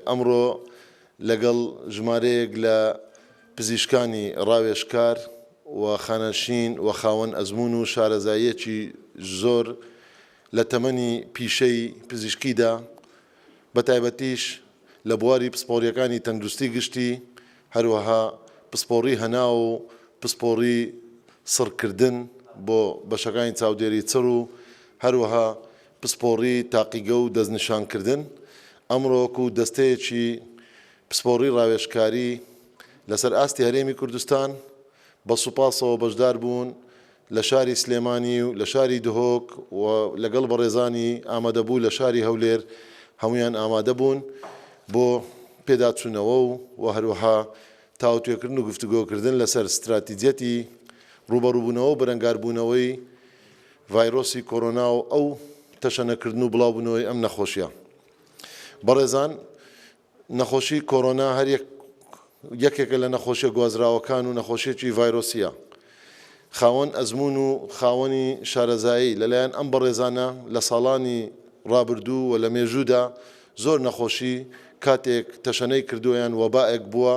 ئەمڕۆ لەگەڵ ژمارەیەک لە پزیشکانی ڕاوێژکار و خانەشین و خاوەن ئەزمون و شارەزاییەکی زۆر لە تەمەنی پیشەی پزیشکیدا بە تایبەتیش لە بواری پسپۆڕیەکانی تەندروستی گشتی هەروەها پسپۆڕی هەنا و پسپۆڕی سڕکردن بۆ بەشەکانی چاودێری چڕ و هەروەها پسپۆڕی تاقیگە و دەستنیشانکردن ئەمڕۆکو دەستەیەکی پسپۆڕی ڕاوێژکاری لەسەر ئاستی هەرێمی کوردستان بە سوپاسەوە بەشدار بوون لە شاری سلێمانی و لە شاری دهۆک و لەگەڵ بەڕێزانی ئامادەبوو لە شاری هەولێر هەمویان ئامادە بوون بۆ پێداچوونەوە و هەروەها تاوتوێکردن و گفتوگۆکردن لەسەر استراتیجەتی ڕوبەڕووبوونەوە و بەرەنگاربوونەوەی ڤایرۆسی کۆرۆنا و ئەو تەشەنەکردن و بڵاوبوونەوەی ئەم نەخۆشیە. بەڕێزان، نەخۆشی کۆرۆنا هەر یەکێکە لە نەخۆشیە گوازراوەکان و نەخۆشیێکی ڤایرۆسیە. خاوەن ئەزمون و خاوەنی شارەزایی لەلایەن ئەم بەڕێزانە لە ساڵانی ڕابردوو و لە مێژوودا زۆر نەخۆشی کاتێک تەشەنەی کردویان وەبائێک بووە.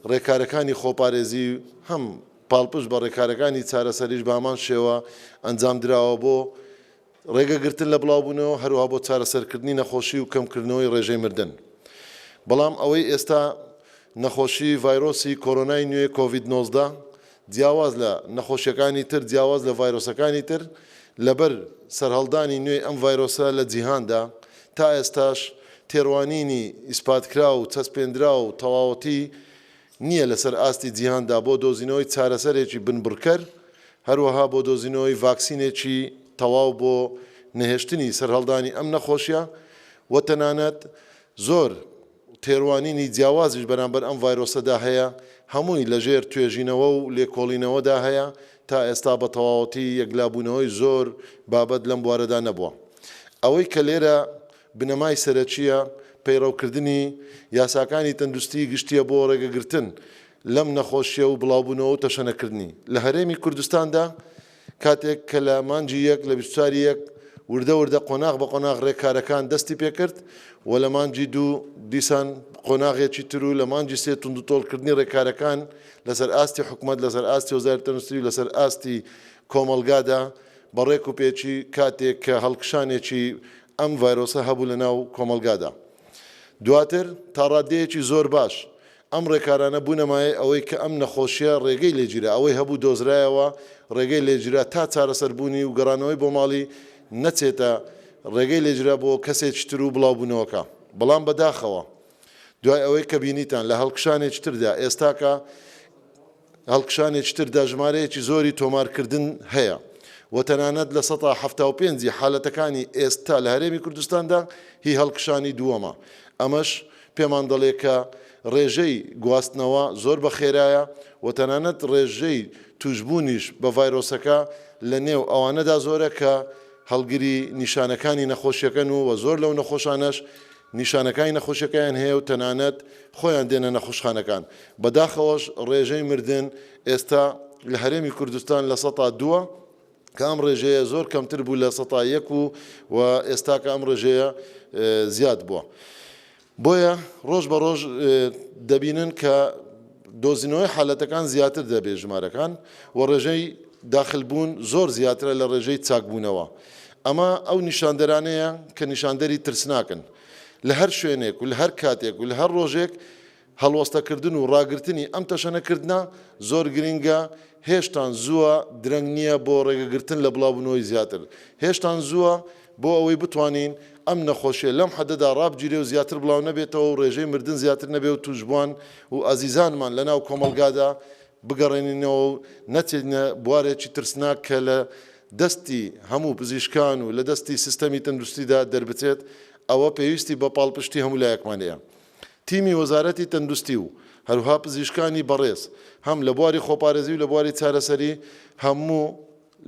ڕێکارەکانی خۆپارێزی هەم پاڵپشت بە ڕێکارەکانی چارەسەریش بە هەمان شێوە ئەنجام درراوە بۆ ڕێگەگرتن لە بڵاوبوونەوە هەروەها بۆ چارەسەرکردنی نەخۆشی و کەمکردنەوەی ڕێژەی مردن. بەڵام ئەوەی ئێستا نەخۆشی ڤایرۆسی کۆرۆنای نوێ کۆڤید-19 جیاواز لە نەخۆشیەکانی تر جیاواز لە ڤایرۆسەکانی تر لەبەر سەرهەڵدانی نوێی ئەم ڤایرۆسە لە جیهاندا تا ئێستاش تێڕوانینی ئیسپاتکرا و چەسپێنرا و تەواوەتی نییە لەسەر ئاستی جیهاندا بۆ دۆزینەوەی چارەسەرێکی بنبڕکەر هەروەها بۆ دۆزینەوەی ڤاکسینێکی تەواو بۆ نەهێشتنی سەرهەڵدانی ئەم نەخۆشیە و تەنانەت زۆر تێڕوانینی جیاوازیش بەرامبەر ئەم ڤایرۆسەدا هەیە هەمووی لەژێر توێژینەوە و لێکۆڵینەوەدا هەیە تا ئێستا بە تەواوەتی یەکلابوونەوەی زۆر بابەت لەم بوارەدا نەبووە. ئەوەی کە لێرە بنەمای سەرەکیە پەیڕەوکردنی یاساکانی تەندروستی گشتیە بۆ ڕێگەگرتن لەم نەخۆشیە و بڵاوبوونەوە و تەشەنەکردنی. لە هەرێمی کوردستاندا کاتێک کە لە مانجی یەک لە 24 وردە وردە قۆناغ بە قۆناغ ڕێکارەکان دەستی پێکرد و لە مانجی دوو دیسان قۆناغێکی تر و لە مانجی سێ توندوتۆڵکردنی ڕێکارەکان لەسەر ئاستی حکوومەت لەسەر ئاستی وەزارەتی تەندروستی و لەسەر ئاستی کۆمەلگادا بەڕێک و پێچی کاتێک کە هەڵکشانێکی ئەم ڤایرۆسە هەبوو لە ناو کۆمەلگادا. دواتر تا ڕادەیەکی زۆر باش ئەم ڕێکارانە بوونەمایە ئەوەی کە ئەم نەخۆشیە ڕێگەی لێگیرە ئەوەی هەبوو دۆزرایەوە ڕێگەی لێگیرە تا چارەسەربوونی و گەڕانەوەی بۆ ماڵی نەچێتە ڕێگەی لێگیرە بۆ کەسێکی تر و بڵاوبوونەوەکە. بەڵام بەداخەوە دوای ئەوەی کە بینیتان لە هەڵکشانێکی تردا ئێستاکە هەڵکشانێکی تردا ژمارەیەکی زۆری تۆمارکردن هەیە و تەنانەت لە 175 حالەتەکانی ئێستا لە هەرێمی کوردستاندا هی هەڵکشانی دووەمە. ئەمەش پێمان دەڵێ کە ڕێژەی گواستنەوە زۆر بە خێرایە و تەنانەت ڕێژەی توشبوونیش بە ڤایرۆسەکە لە نێو ئەوانەدا زۆرە کە هەڵگری نیشانەکانی نەخۆشیەکەن و زۆر لەو نەخۆشانەش نیشانەکانی نەخۆشیەکەیان هەیە و تەنانەت خۆیان دێنە نەخۆشخانەکان. بەداخەوەش ڕێژەی مردن ئێستا لە هەرێمی کوردستان لە 102 کە ئەم ڕێژەیە زۆر کەمتر بوو لە 101 و ئێستا کە ئەم ڕێژەیە زیاد بووە. بۆیە ڕۆژ بە ڕۆژ دەبینن کە دۆزینەوەی حالەتەکان زیاتر دەبێت ژمارەکان و ڕێژەی داخلبوون زۆر زیاترە لە ڕێژەی چاکبوونەوە. ئەمە ئەو نیشاندەرانەیە کە نیشاندەری ترسناکن لە هەر شوێنێک و لە هەر کاتێک و لە هەر ڕۆژێک هەڵوەستەکردن و ڕاگررتنی ئەم تەشەنەکردە زۆر گرنگە. هێشتان زووە درەنگ نییە بۆ ڕێگەگرتن لە بڵاوبوونەوەی زیاتر. هێشتان زووە بۆ ئەوەی بتوانین ئەم نەخۆشیە لەم حەدەدا ڕابگیرێ و زیاتر بڵاو نەبێتەوە و ڕێژەی مردن زیاتر نەبێ و توشبوان و ئازیزانمان لە ناو کۆمەلگادا بگەڕێنینەوە و نەچێتنە بوارێکی ترسناک کە لە دەستی هەموو پزیشکان و لە دەستی سیستەمی تەندروستیدا دەربچێت. ئەوە پێویستی بە پاڵپشتی هەموو لایەکمانەیە. تیمی وەزارەتی تەندروستی و هەروها پزیشکانی بەڕێز هەم لە بواری خۆپارێزی و لە بواری چارەسەری هەموو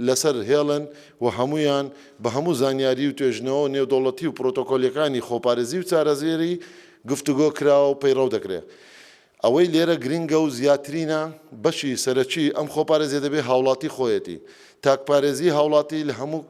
لەسەر هێڵن و هەمویان بە هەموو زانیاری و توێژنەوە نێودەوڵەتی و پرۆتۆکۆلیەکانی خۆپارێزی و چارەزێری گفتوگۆ کراوە و پەیڕەو دەکرێت. ئەوەی لێرە گرنگە و زیاترینە بەشی سەرەکی ئەم خۆپارێزیە دەبێت هاوڵاتی خۆیەتی تاکپارێزی هاوڵاتی لە هەموو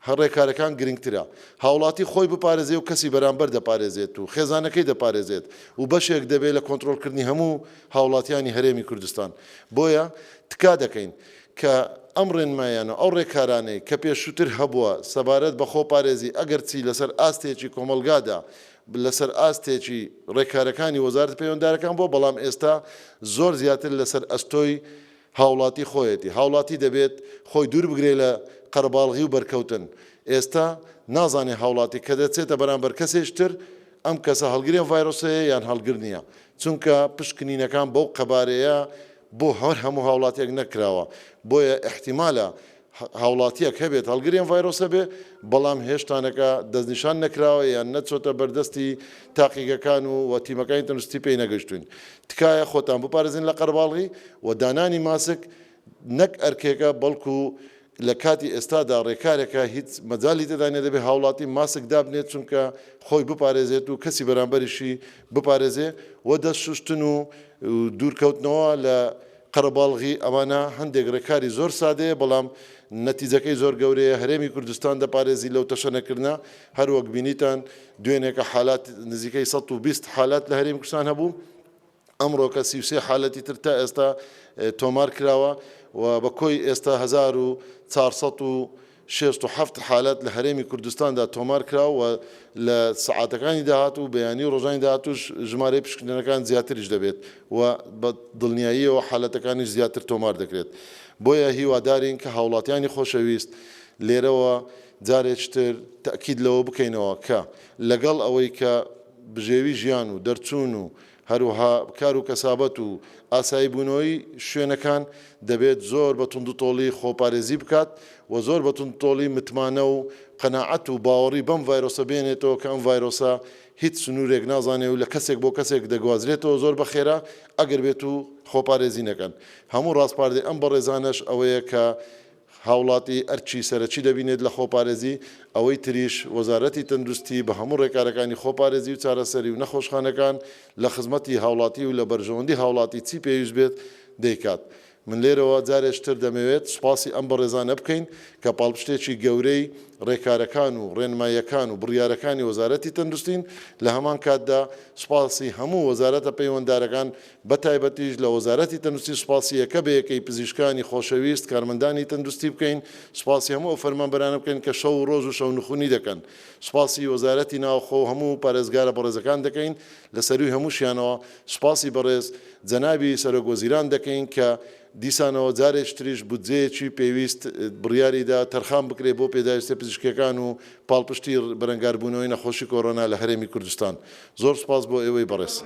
ڕێکارەکان گرنگترە هاوڵاتی خۆی بپارێزێ و کەسی بەرامبەر دەپارێزێت و خێزانەکەی دەپارێزێت و بەشێک دەبێت لە کۆنتترۆلکردنی هەموو هاوڵاتیانی هەرێمی کوردستان بۆیە تکا دەکەین کە ئەم ڕێنمایانە ئەو ڕێکارانەی کە پێشووتر هەبووە سەبارەت بە خۆپارێزی ئەگەر چی لەسەر ئاستێکی کۆمەلگادا لەسەر ئاستێکی ڕێکارەکانی وەزارەتی پەیوەنددارەکان بۆ بەڵام ئێستا زۆر زیاتر لەسەر ئەستۆی هاوڵاتی خۆیەتی هاوڵاتی دەبێت خۆی دوور بگرێت لە قەرەباڵغی و بەرکەوتن ئێستا نازانێ هاوڵاتی کە دەچێتە بەرامبەر کەسێشتر ئەم کەسە هەڵگرێن ڤایرۆسەیە یان هەڵگر نییە چونکە پشکنینەکان بەو قەبارەیە بۆ هەموو هاوڵاتیەک نەکراوە بۆیە احتیمالە هاوڵاتیەک هەبێت هەڵگرێن ڤایرۆسە بێ بەڵام هێشتانەکە دەستنیشان نەکراوە یان نەچۆتە بەردەستی تاقیگەکان و وەتیمەکانی تەندروستی پێی نەگەشتوین تکایە خۆتان بپارێزین لە قەرەباڵغی و دانانی ماسک نەک ئەرکێکە بەڵکو لە کاتی ئێستادا ڕێکارێکە هیچ مەجای تێدانێ دەبێ هاوڵاتی ماسک دابنێت چونکە خۆی بپارێزێت و کەسی بەرامبەریشی بپارێزێ و دەست شوشتن و دوورکەوتنەوە لە قەرەباڵغی ئەمانە هەندێک ڕێکاری زۆر سادەیە بەڵام نەتیجەکەی زۆر گەورەیە هەرێمی کوردستان دەپارێزی لەو تەشەنەکردە هەروەک بینیتان دوێنێکە حالات نزیکەی 120 حالات لە هەرێمی کوردستان هەبوو ئەمڕۆ کە 33 حالەتی تر تا ئێستا تۆمار کراوە و بە کۆی ئێستا 1467 حالات لە هەرێمی کوردستاندا تۆمار کراوە و لە سەعاتەکانی داهات و بەیانی ڕۆژانی داهاتوش ژمارەی پشکنینەکان زیاتریش دەبێت و بە دڵنیاییەوە حالەتەکانیش زیاتر تۆمار دەکرێت بۆیە هیوادارین کە هاوڵاتیانی خۆشەویست لێرەوە جارێکتر تەکید لەوە بکەینەوە کە لەگەڵ ئەوەی کە بژێوی ژیان و دەرچوون و هەروها کار و کەسابەت و ئاسایی بوونەوەی شوێنەکان دەبێت زۆر بە توندوتۆڵی خۆپارێزی بکات و زۆر بە توندوتۆڵی متمانە و قەناعەت و باوەڕی بەم ڤایرۆسە بێنێتەوە کە ئەم ڤایرۆسە هیچ سنوورێک نازانێ و لە کەسێک بۆ کەسێک دەگوازرێتەوە زۆر بەخێرا ئەگەر بێت و خۆپارێزی نەکەن هەموو ڕاستپاردەی ئەم بەڕێزانەش ئەوەیە کە هاوڵاتی ئەرچی سەرەکی دەبینێت لە خۆپارێزی ئەوەی تریش وەزارەتی تەندروستی بە هەموو ڕێکارەکانی خۆپارێزی و چارەسەری و نەخۆشخانەکان لە خزمەتی هاوڵاتی و لە بەرژەوەندی هاوڵاتی چی پێویست بێت دەیکات من لێرەوە جارێشتر دەمەوێت سوپاسی ئەم بەڕێزانە بکەین کە پاڵپشتێکی گەورەی ڕێکارەکان و ڕێنماییەکان و بڕیارەکانی وەزارەتی تەندروستین لە هەمان کاتدا سوپاسی هەموو وەزارەتە پەیوەنددارەکان بە تایبەتیش لە وەزارەتی تەندروستی سوپاسی یەکە بە یەکەی پزیشکانی خۆشەویست کارمەندانی تەندروستی بکەین سوپاسی هەموو فەرمانبەرانە بکەین کە شەو و ڕۆژ و شەو نخونی دەکەن سوپاسی وەزارەتی ناوخۆ هەموو پارێزگارە بەڕێزەکان دەکەین لەسەروی هەمووشیانەوە سوپاسی بەڕێز جەنابی سەرۆکوەزیران دەکەین کە دیسانەوە جارێکتریش بودجەیەکی پێویست بڕیاریدا تەرخان بکرێت بۆ پێداویستە پزیشکیەکان و پاڵپشتی بەرەنگاربوونەوەی نەخۆشی کۆڕۆنا لە هەرێمی کوردستان زۆر سوپاس بۆ ئێوەی بەڕێز